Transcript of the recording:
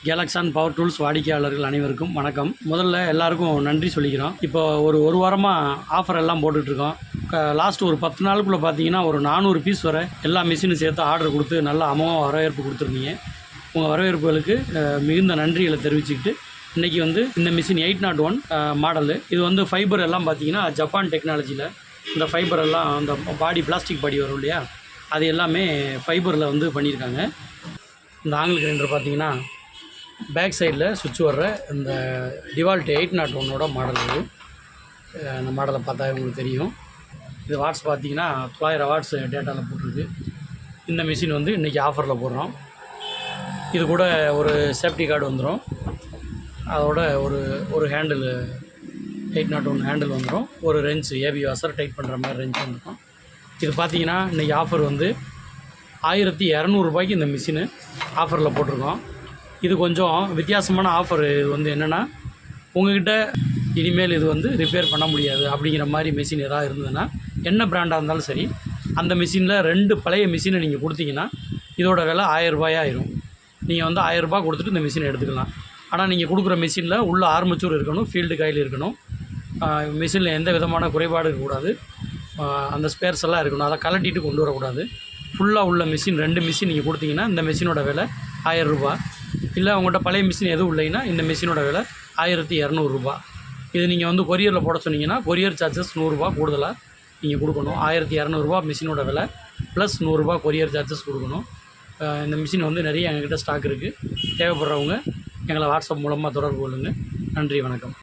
கேலக்ஸான் power tools வாடிக்கையாளர்கள் அனைவருக்கும் வணக்கம். முதல்ல எல்லாருக்கும் நன்றி சொல்லிக்கிறோம். இப்போ ஒரு வாரமாக ஆஃபர் எல்லாம் போட்டுட்ருக்கோம். லாஸ்ட் ஒரு 10 நாளுக்குள்ளே பார்த்தீங்கன்னா ஒரு 400 பீஸ் வரை எல்லா மிஷினும் சேர்த்து ஆர்டர் கொடுத்து நல்ல அமோக வரவேற்பு கொடுத்துருந்தீங்க. உங்கள் வரவேற்புகளுக்கு மிகுந்த நன்றிகளை தெரிவிச்சுக்கிட்டு இன்றைக்கி இந்த மிஷின் 801 மாடலு. இது ஃபைபர் எல்லாம் பார்த்தீங்கன்னா ஜப்பான் டெக்னாலஜியில் இந்த ஃபைபர் எல்லாம் அந்த பிளாஸ்டிக் பாடி வரும் இல்லையா, அது எல்லாமே ஃபைபரில் பண்ணியிருக்காங்க. இந்த ஆங்கிள் கிரைண்டர் பார்த்தீங்கன்னா பேக் சைடில் சுவிட்ச் வர்ற இந்த டிவால்ட் 801 மாடல். இது அந்த மாடலை பார்த்தா உங்களுக்கு தெரியும். இது வாட்ஸ் பார்த்தீங்கன்னா 900 வாட்ஸ் டேட்டாவில் போட்டிருக்கு. இந்த மிஷின் இன்றைக்கி ஆஃபரில் போடுறோம். இது கூட ஒரு சேஃப்டி கார்டு வந்துடும். அதோட ஒரு ஹேண்டில் 801 ஹேண்டில் வந்துடும். ஒரு ரெஞ்ச் ஏபி வாசர் டைட் பண்ணுற மாதிரி ரெஞ்ச் வந்துடும். இது பார்த்தீங்கன்னா இன்றைக்கி ஆஃபர் 1200 ரூபாய்க்கு இந்த மிஷினு ஆஃபரில் போட்டிருக்கோம். இது கொஞ்சம் வித்தியாசமான ஆஃபர். இது என்னென்னா, உங்கள்கிட்ட இனிமேல் இது ரிப்பேர் பண்ண முடியாது அப்படிங்கிற மாதிரி மிஷின் எதாவது இருந்ததுன்னா, என்ன பிராண்டாக இருந்தாலும் சரி, அந்த மிஷினில் 2 பழைய மிஷினை நீங்கள் கொடுத்தீங்கன்னா இதோட விலை 1000 ரூபாயாக ஆயிரும். நீங்கள் 1000 ரூபா கொடுத்துட்டு இந்த மிஷினை எடுத்துக்கலாம். ஆனால் நீங்கள் கொடுக்குற மிஷினில் உள்ள ஆர்மச்சூர் இருக்கணும், ஃபீல்டு காயில் இருக்கணும், மிஷினில் எந்த விதமான குறைபாடு இருக்கக்கூடாது, அந்த ஸ்பேர்ஸ் எல்லாம் இருக்கணும். அதை கலட்டிட்டு கொண்டு வரக்கூடாது. ஃபுல்லாக உள்ள மிஷின் 2 மிஷின் நீங்கள் கொடுத்தீங்கன்னா இந்த மிஷினோட விலை 1000 ரூபா. இல்லை உங்கள்கிட்ட பழைய மிஷின் எதுவும் இல்லைன்னா இந்த மிஷினோட விலை 1200 ரூபா. இது நீங்கள் கொரியரில் போட சொன்னீங்கன்னா கொரியர் சார்ஜஸ் 100 ரூபா கூடுதலாக நீங்கள் கொடுக்கணும். 1200 ரூபா மிஷினோட விலை ப்ளஸ் 100 ரூபா கொரியர் சார்ஜஸ் கொடுக்கணும். இந்த மிஷின் நிறைய எங்ககிட்ட ஸ்டாக் இருக்குது. தேவைப்படுறவங்க எங்களை வாட்ஸ்அப் மூலமாக தொடர்பு கொள்ளுங்கள். நன்றி, வணக்கம்.